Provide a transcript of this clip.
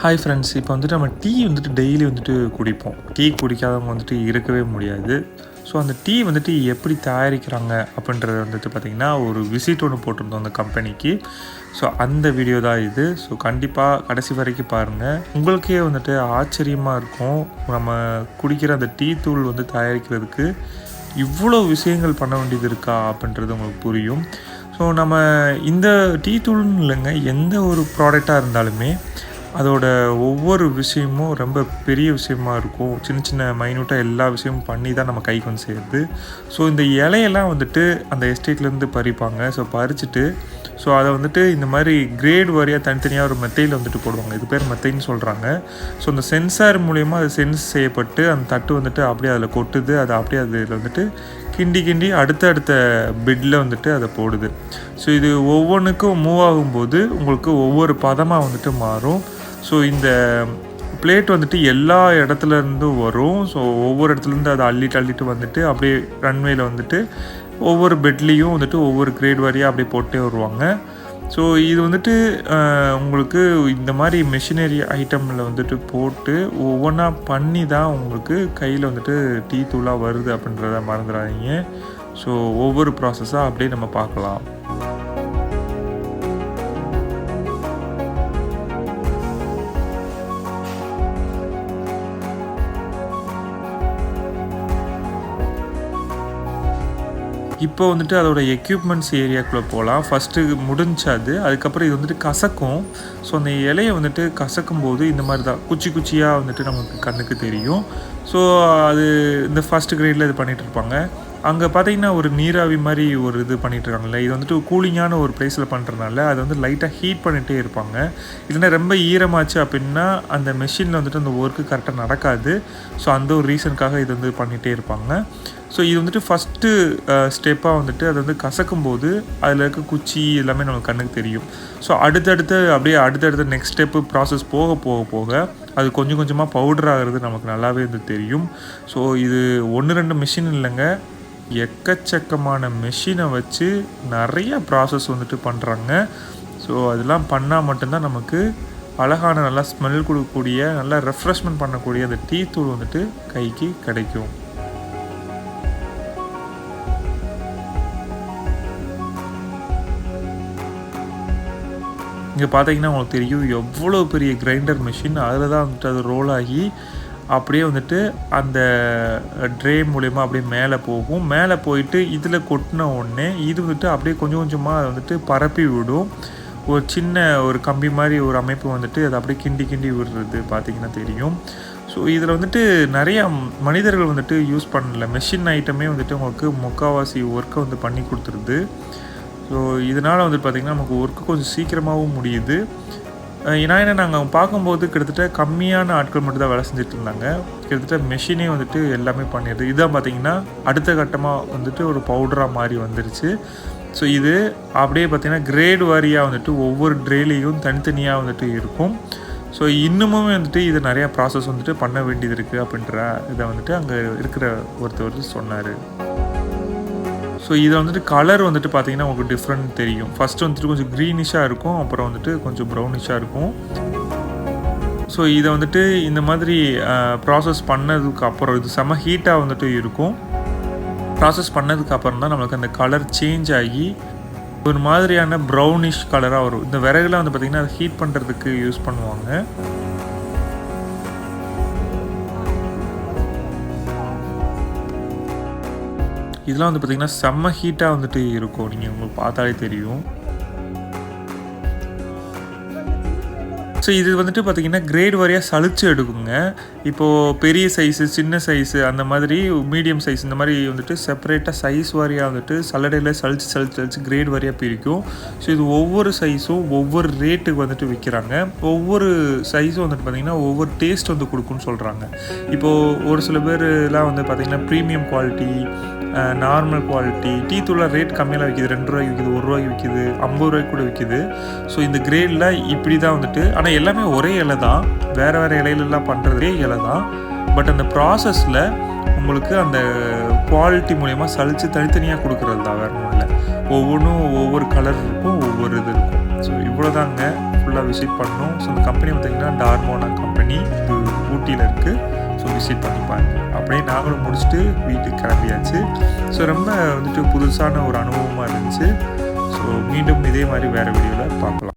Hi friends. இப்போ வந்துட்டு நம்ம டீ வந்துட்டு டெய்லி வந்துட்டு குடிப்போம். டீ குடிக்காதவங்க வந்துட்டு இருக்கவே முடியாது. ஸோ அந்த டீ வந்துட்டு எப்படி தயாரிக்கிறாங்க அப்படின்றது வந்துட்டு பார்த்திங்கன்னா, ஒரு விசிட் ஒன்று போட்டிருந்தோம் அந்த கம்பெனிக்கு. ஸோ அந்த வீடியோ தான் இது. ஸோ கண்டிப்பாக கடைசி வரைக்கும் பாருங்கள். உங்களுக்கே வந்துட்டு ஆச்சரியமாக இருக்கும். நம்ம குடிக்கிற அந்த டீ தூள் வந்து தயாரிக்கிறதுக்கு இவ்வளோ விஷயங்கள் பண்ண வேண்டியது இருக்கா அப்படின்றது உங்களுக்கு புரியும். ஸோ நம்ம இந்த டீ தூள்னு இல்லைங்க, எந்த ஒரு ப்ராடக்டாக இருந்தாலுமே அதோட ஒவ்வொரு விஷயமும் ரொம்ப பெரிய விஷயமா இருக்கும். சின்ன சின்ன மைன்யூட்டாக எல்லா விஷயமும் பண்ணி தான் நம்ம கைக்கு வந்து சேருது. ஸோ இந்த இலையெல்லாம் வந்துட்டு அந்த எஸ்டேட்லேருந்து பறிப்பாங்க. ஸோ பறிச்சுட்டு அதை வந்துட்டு இந்த மாதிரி கிரேட் வாரியாக தனித்தனியாக ஒரு மெத்தையில் வந்துட்டு போடுவாங்க. இது பேர் மெத்தைன்னு சொல்கிறாங்க. ஸோ இந்த சென்சார் மூலயமா அது சென்ஸ் செய்யப்பட்டு அந்த தட்டு வந்துட்டு அப்படியே அதில் கொட்டுது. அது அப்படியே அதில் வந்துட்டு கிண்டி அடுத்த பெட்டில் வந்துட்டு அதை போடுது. ஸோ இது ஒவ்வொன்றுக்கும் மூவ் ஆகும்போது உங்களுக்கு ஒவ்வொரு பதமாக வந்துட்டு மாறும். ஸோ இந்த பிளேட் வந்துட்டு எல்லா இடத்துலேருந்தும் வரும். ஸோ ஒவ்வொரு இடத்துலேருந்து அதை அள்ளிட்டு வந்துட்டு அப்படியே ரன்வேயில் வந்துட்டு ஒவ்வொரு பெட்லேயும் வந்துட்டு ஒவ்வொரு கிரேட் வாரியாக அப்படியே போட்டே வருவாங்க. ஸோ இது வந்துட்டு உங்களுக்கு இந்த மாதிரி மெஷினரி ஐட்டமில் வந்துட்டு போட்டு ஒவ்வொன்றா பண்ணி தான் உங்களுக்கு கையில் வந்துட்டு டீ தூளாக வருது அப்படின்றத மறந்துடாதீங்க. ஸோ ஒவ்வொரு ப்ராசஸாக அப்படியே நம்ம பார்க்கலாம். இப்போ வந்துட்டு அதோட எக்யூப்மெண்ட்ஸ் ஏரியாக்குள்ளே போகலாம். ஃபஸ்ட்டு முடிஞ்சாது. அதுக்கப்புறம் இது வந்துட்டு கசக்கும். ஸோ அந்த இலையை வந்துட்டு கசக்கும் போது இந்த மாதிரி தான் குச்சியாக வந்துட்டு நமக்கு கண்ணுக்கு தெரியும். ஸோ அது இந்த ஃபஸ்ட்டு கிரேடில் இது பண்ணிகிட்ருப்பாங்க. அங்கே பார்த்தீங்கன்னா ஒரு நீராவி மாதிரி ஒரு இது பண்ணிகிட்ருக்காங்கல்ல, இது வந்துட்டு கூலிங்கான ஒரு ப்ளேஸில் பண்ணுறதுனால அதை வந்து லைட்டாக ஹீட் பண்ணிகிட்டே இருப்பாங்க. இல்லைன்னா ரொம்ப ஈரமாச்சு அப்படின்னா அந்த மெஷினில் வந்துட்டு அந்த ஒர்க்கு கரெக்டாக நடக்காது. ஸோ அந்த ஒரு ரீசனுக்காக இது வந்து பண்ணிகிட்டே இருப்பாங்க. ஸோ இது வந்துட்டு ஃபஸ்ட்டு ஸ்டெப்பாக வந்துட்டு அது வந்து கசக்கும்போது அதில் இருக்க குச்சி எல்லாமே நமக்கு கண்ணுக்கு தெரியும். ஸோ அடுத்தடுத்த நெக்ஸ்ட் ஸ்டெப்பு ப்ராசஸ் போக அது கொஞ்சமாக பவுடர் ஆகிறது நமக்கு நல்லாவே வந்து தெரியும். ஸோ இது 1-2 மிஷின் இல்லைங்க, எக்கச்சக்கமான மெஷினை வச்சு நிறைய ப்ராசஸ் வந்துட்டு பண்ணுறாங்க. ஸோ அதெல்லாம் பண்ணால் மட்டும்தான் நமக்கு அழகான நல்லா ஸ்மெல் கொடுக்கக்கூடிய நல்லா ரெஃப்ரெஷ்மெண்ட் பண்ணக்கூடிய அந்த டீ தூள் வந்துட்டு கைக்கு கிடைக்கும். இங்கே பார்த்தீங்கன்னா உங்களுக்கு தெரியும் எவ்வளோ பெரிய கிரைண்டர் மிஷின். அதில் தான் வந்துட்டு அது ரோல் ஆகி அப்படியே வந்துட்டு அந்த ட்ரே மூலயமா அப்படியே மேலே போகும். மேலே போயிட்டு இதில் கொட்டின உடனே இது வந்துட்டு அப்படியே கொஞ்சமாக அதை வந்துட்டு பரப்பி விடும். ஒரு சின்ன ஒரு கம்பி மாதிரி ஒரு அமைப்பு வந்துட்டு அதை அப்படியே கிண்டி விடுறது பார்த்திங்கன்னா தெரியும். ஸோ இதில் வந்துட்டு நிறையா மனிதர்கள் வந்துட்டு யூஸ் பண்ணல, மெஷின் ஐட்டமே வந்துட்டு உங்களுக்கு முக்கால்வாசி ஒர்க்கை வந்து பண்ணி கொடுத்துருது. ஸோ இதனால் வந்துட்டு பார்த்திங்கன்னா நமக்கு ஒர்க்கு கொஞ்சம் சீக்கிரமாகவும் முடியுது. ஏன்னா நாங்கள் பார்க்கும்போது கிட்டத்தட்ட கம்மியான ஆட்கள் மட்டும் தான் வேலை செஞ்சுட்டு இருந்தாங்க. கிட்டத்தட்ட மெஷினே வந்துட்டு எல்லாமே பண்ணிடுது. இதான் பார்த்திங்கன்னா அடுத்த கட்டமாக வந்துட்டு ஒரு பவுடராக மாதிரி வந்துருச்சு. ஸோ இது அப்படியே பார்த்திங்கன்னா கிரேட் வாரியாக வந்துட்டு ஒவ்வொரு ட்ரேலையும் தனித்தனியாக வந்துட்டு இருக்கும். ஸோ இன்னுமுமே வந்துட்டு இது நிறையா ப்ராசஸ் வந்துட்டு பண்ண வேண்டியது இருக்குது அப்படின்ற இதை வந்துட்டு அங்கே இருக்கிற ஒருத்தர் சொன்னார். ஸோ இதை வந்துட்டு கலர் வந்துட்டு பார்த்திங்கன்னா உங்களுக்கு டிஃப்ரெண்ட் தெரியும். ஃபஸ்ட்டு வந்துட்டு கொஞ்சம் க்ரீனிஷாக இருக்கும், அப்புறம் வந்துட்டு கொஞ்சம் ப்ரௌனிஷாக இருக்கும். ஸோ இதை வந்துட்டு இந்த மாதிரி ப்ராசஸ் பண்ணதுக்கு அப்புறம் இது செம்ம ஹீட்டாக வந்துட்டு இருக்கும். ப்ராசஸ் பண்ணதுக்கு அப்புறம் தான் நம்மளுக்கு அந்த கலர் சேஞ்ச் ஆகி ஒரு மாதிரியான ப்ரௌனிஷ் கலராக வரும். இந்த விறகுலாம் வந்து பார்த்திங்கன்னா அதை ஹீட் பண்ணுறதுக்கு யூஸ் பண்ணுவாங்க. இதெல்லாம் வந்து பார்த்திங்கன்னா செம்ம ஹீட்டாக வந்துட்டு இருக்கும். நீங்கள் உங்களுக்கு பார்த்தாலே தெரியும். ஸோ இது வந்துட்டு பார்த்திங்கன்னா கிரேட் வாரியாக சலிச்சு எடுக்குங்க. இப்போது பெரிய சைஸு, சின்ன சைஸு, அந்த மாதிரி மீடியம் சைஸ், இந்த மாதிரி வந்துட்டு செப்பரேட்டாக சைஸ் வாரியாக வந்துட்டு சல்லடையில் சலிச்சு கிரேட் வாரியாக பிரிக்கும். ஸோ இது ஒவ்வொரு சைஸும் ஒவ்வொரு ரேட்டுக்கு வந்துட்டு விற்கிறாங்க. ஒவ்வொரு சைஸும் வந்துட்டு பார்த்திங்கன்னா ஒவ்வொரு டேஸ்ட் வந்து கொடுக்குன்னு சொல்கிறாங்க. இப்போது ஒரு சில பேர்லாம் வந்து பார்த்திங்கன்னா premium quality, normal quality tea தூளாக ரேட் கம்மியாக விற்கிது. 2 ரூபாய்க்கு விற்கிது, 1 ரூபாய்க்கு விற்கிது, 50 ரூபாய்க்கு கூட விற்கிது. ஸோ இந்த கிரேடில் இப்படி தான் வந்துட்டு, ஆனால் எல்லாமே ஒரே இலை தான், வேறு இலையிலலாம் பண்ணுறதே இலை தான். பட் அந்த ப்ராசஸில் உங்களுக்கு அந்த குவாலிட்டி மூலயமா சலித்து தனித்தனியாக கொடுக்குறது தான், வேறு ஒன்றும் இல்லை. ஒவ்வொன்றும் ஒவ்வொரு கலர் இருக்கும், ஒவ்வொரு இது இருக்கும். ஸோ இவ்வளோதாங்க. ஃபுல்லாக விசிட் பண்ணோம். ஸோ அந்த கம்பெனி பார்த்திங்கன்னா டார்மோனா கம்பெனி, இது ஊட்டியில் இருக்குது. ஸோ விசிட் பண்ணிப்பாங்க. அப்படியே நாங்களும் முடிச்சுட்டு வீட்டுக்கு கிளம்பியாச்சு. ஸோ ரொம்ப வந்துட்டு புதுசான ஒரு அனுபவமாக இருந்துச்சு. ஸோ மீண்டும் இதே மாதிரி வேறு வீடியோவில் பார்க்கலாம்.